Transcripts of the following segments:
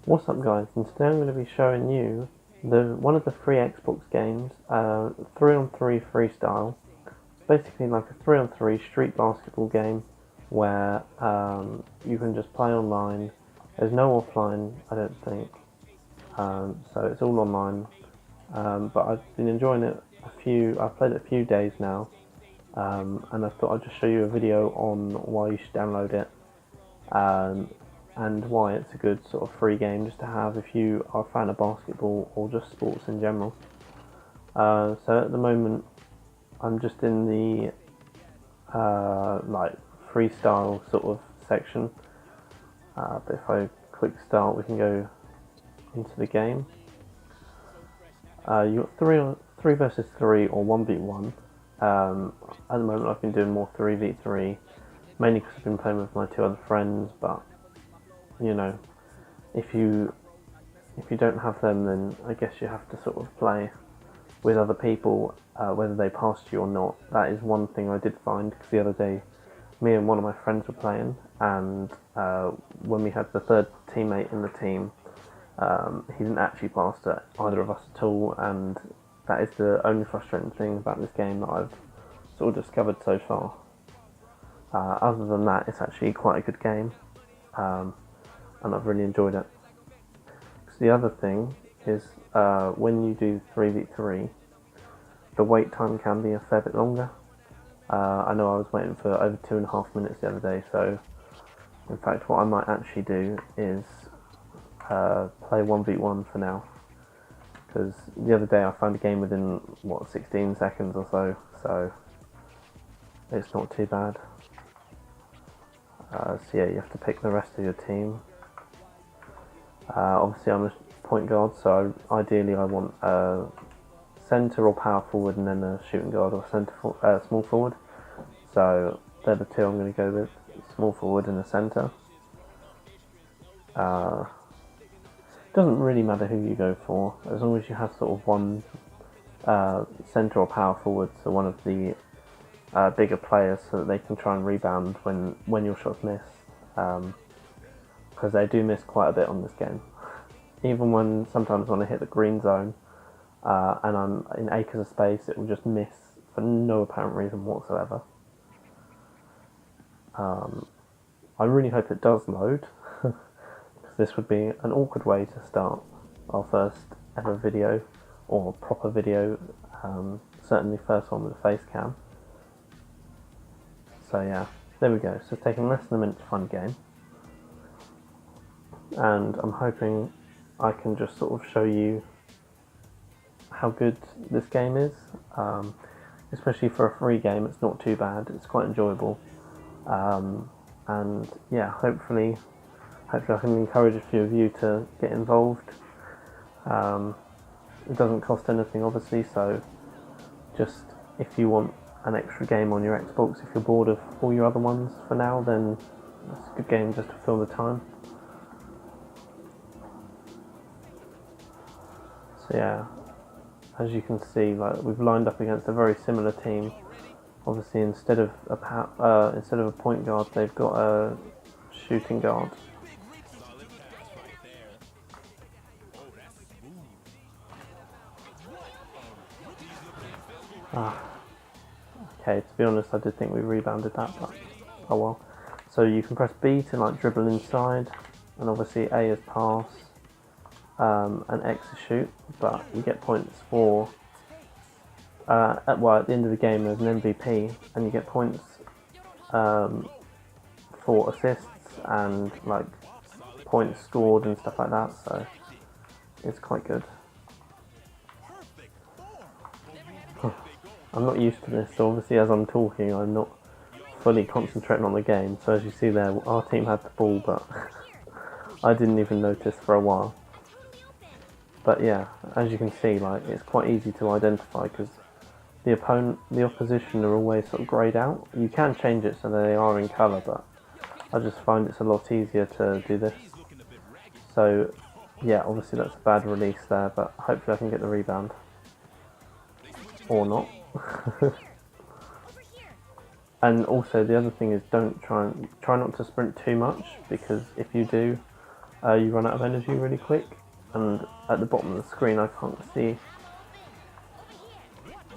What's up guys, and today I'm going to be showing you one of the free Xbox games, 3-on-3 Freestyle. It's basically like a 3-on-3 street basketball game where you can just play online. There's no offline, I don't think, so it's all online, but I've been enjoying it I've played it a few days now, and I thought I'd just show you a video on why you should download it. And why it's a good sort of free game just to have if you are a fan of basketball or just sports in general. So at the moment I'm just in the like freestyle sort of section, but if I click start we can go into the game. You got 3 versus 3 or 1v1. At the moment I've been doing more 3v3, mainly because I've been playing with my 2 other friends, but you know, if you don't have them, then I guess you have to sort of play with other people, whether they pass you or not. That is one thing I did find, because the other day me and one of my friends were playing, and when we had the third teammate in the team, he didn't actually pass to either of us at all, and that is the only frustrating thing about this game that I've sort of discovered so far. Other than that, it's actually quite a good game. And I've really enjoyed it. So the other thing is, when you do 3v3, the wait time can be a fair bit longer. I know I was waiting for over 2.5 minutes the other day, so in fact what I might actually do is play 1v1 for now, because the other day I found a game within 16 seconds or so it's not too bad. So yeah, you have to pick the rest of your team. Obviously I'm a point guard, so ideally I want a centre or power forward and then a shooting guard or small forward. So they're the 2 I'm going to go with, small forward and a centre. Doesn't really matter who you go for, as long as you have sort of one centre or power forward, so one of the bigger players, so that they can try and rebound when your shots miss. Because they do miss quite a bit on this game. Even sometimes when I hit the green zone and I'm in acres of space, it will just miss for no apparent reason whatsoever. I really hope it does load, because this would be an awkward way to start our first ever video, or proper video, certainly first one with a face cam. So yeah, there we go. So it's taken less than a minute to find a game, and I'm hoping I can just sort of show you how good this game is. Especially for a free game, it's not too bad, it's quite enjoyable, and yeah, hopefully I can encourage a few of you to get involved. It doesn't cost anything obviously, so just if you want an extra game on your Xbox, if you're bored of all your other ones for now, then it's a good game just to fill the time. So yeah, as you can see, like, we've lined up against a very similar team. Obviously, instead of a point guard, they've got a shooting guard. Okay, to be honest, I did think we rebounded that, but oh well. So you can press B to like dribble inside, and obviously A is pass, and X is shoot, but you get points for at the end of the game there's an MVP, and you get points for assists and like points scored and stuff like that, so it's quite good. I'm not used to this, so obviously as I'm talking I'm not fully concentrating on the game, so as you see there, our team had the ball, but I didn't even notice for a while. But yeah, as you can see, like, it's quite easy to identify, because the opposition are always sort of greyed out. You can change it so that they are in colour, but I just find it's a lot easier to do this. So yeah, obviously that's a bad release there, but hopefully I can get the rebound. Or not. And also the other thing is, try not to sprint too much, because if you do, you run out of energy really quick, and at the bottom of the screen I can't see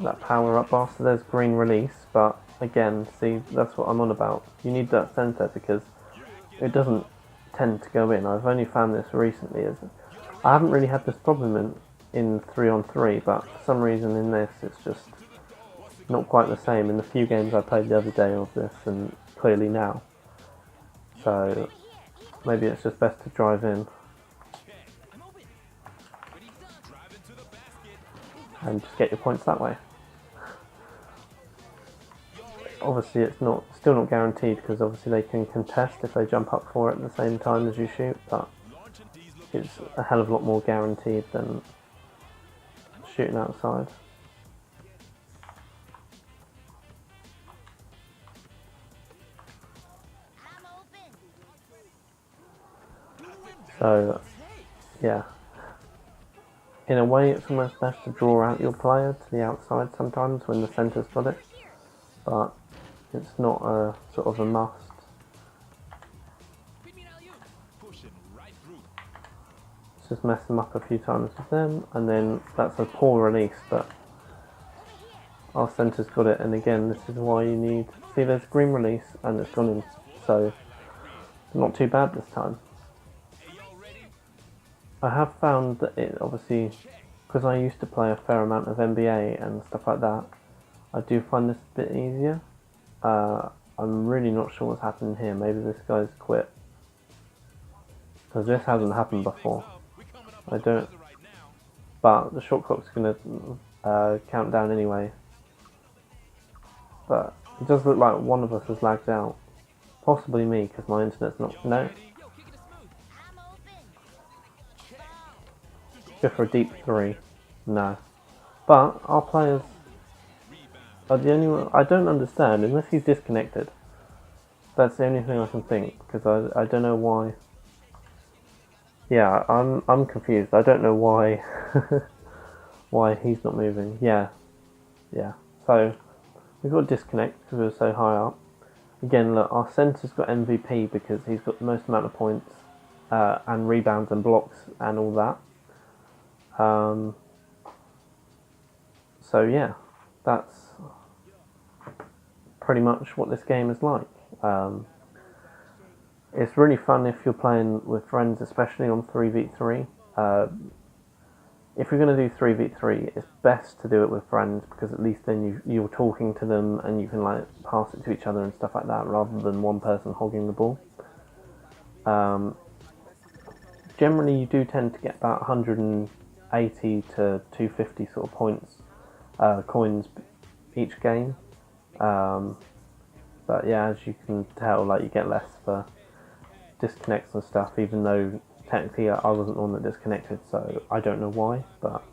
that power up bar, so there's green release, but again, see, that's what I'm on about. You need that center because it doesn't tend to go in. I've only found this recently, as I haven't really had this problem in 3-on-3, but for some reason in this it's just not quite the same in the few games I played the other day of this, and clearly now. So maybe it's just best to drive in and just get your points that way. Obviously it's still not guaranteed, because obviously they can contest if they jump up for it at the same time as you shoot, but it's a hell of a lot more guaranteed than shooting outside. So yeah, in a way it's almost best to draw out your player to the outside sometimes when the centre's got it, but it's not a sort of a must. Let's just mess them up a few times with them, and then that's a poor release, but our centre's got it, and again this is why you need, see there's green release and it's gone in, so not too bad this time. I have found that it obviously, because I used to play a fair amount of NBA and stuff like that, I do find this a bit easier. I'm really not sure what's happened here. Maybe this guy's quit, because this hasn't happened before. I don't, but the shot clock's going to count down anyway. But it does look like one of us has lagged out. Possibly me, because my internet's not, no. Go for a deep three. No. But our players are the only one I don't understand, unless he's disconnected. That's the only thing I can think, because I don't know why. Yeah, I'm confused. I don't know why why he's not moving. Yeah. So we've got to disconnect because we were so high up. Again, look, our centre's got MVP because he's got the most amount of points and rebounds and blocks and all that. So yeah, that's pretty much what this game is like. It's really fun if you're playing with friends, especially on 3v3. If you're going to do 3v3, it's best to do it with friends, because at least then you're talking to them and you can like pass it to each other and stuff like that, rather than one person hogging the ball. Generally you do tend to get about 180 to 250 sort of points, coins each game. But yeah, as you can tell, like you get less for disconnects and stuff, even though technically I wasn't the one that disconnected, so I don't know why, but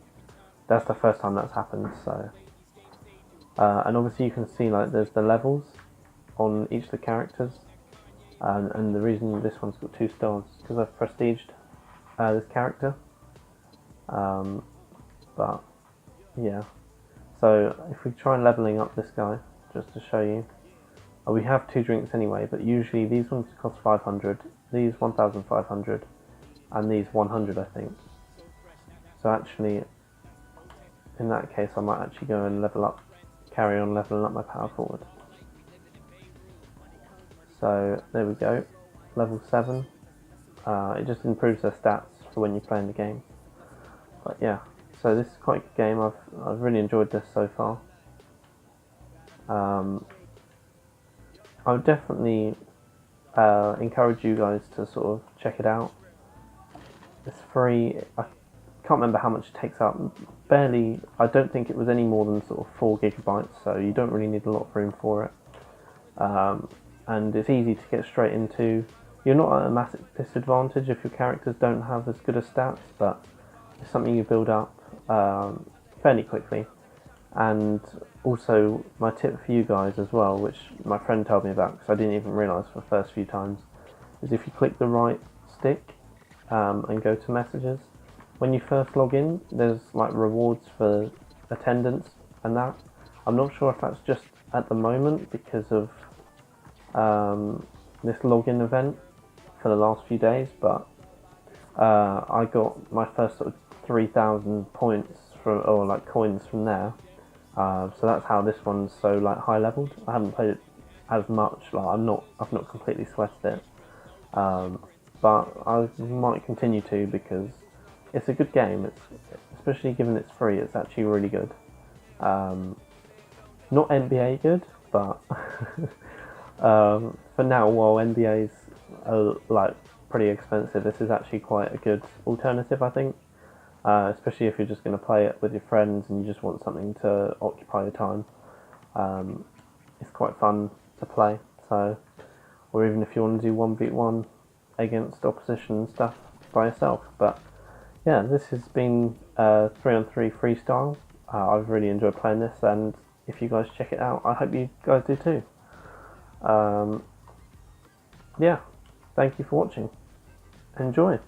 that's the first time that's happened. So and obviously you can see like there's the levels on each of the characters, and the reason this one's got 2 stars is because I've prestiged this character. But yeah, so if we try leveling up this guy, just to show you, we have 2 drinks anyway, but usually these ones cost 500, these 1,500, and these 100 I think. So actually, in that case I might actually go and carry on leveling up my power forward. So there we go, level 7. It just improves their stats for when you play in the game. But yeah, so this is quite a good game. I've really enjoyed this so far. I would definitely encourage you guys to sort of check it out. It's free. I can't remember how much it takes up. Barely. I don't think it was any more than sort of 4 GB, so you don't really need a lot of room for it. And it's easy to get straight into. You're not at a massive disadvantage if your characters don't have as good as stats, but it's something you build up fairly quickly. And also, my tip for you guys as well, which my friend told me about because I didn't even realise for the first few times, is if you click the right stick and go to messages, when you first log in, there's like rewards for attendance and that. I'm not sure if that's just at the moment because of this login event for the last few days, but I got my first sort of 3,000 points from, or like coins from there. So that's how this one's so like high leveled. I haven't played it as much. Like I've not completely sweated it, but I might continue to because it's a good game. It's especially given it's free. It's actually really good. Not NBA good, but for now, while NBA's like pretty expensive, this is actually quite a good alternative, I think. Especially if you're just going to play it with your friends and you just want something to occupy your time. It's quite fun to play. So, or even if you want to do 1v1 against opposition and stuff by yourself. But yeah, this has been 3-on-3 freestyle. I've really enjoyed playing this, and if you guys check it out, I hope you guys do too. Yeah, thank you for watching. Enjoy.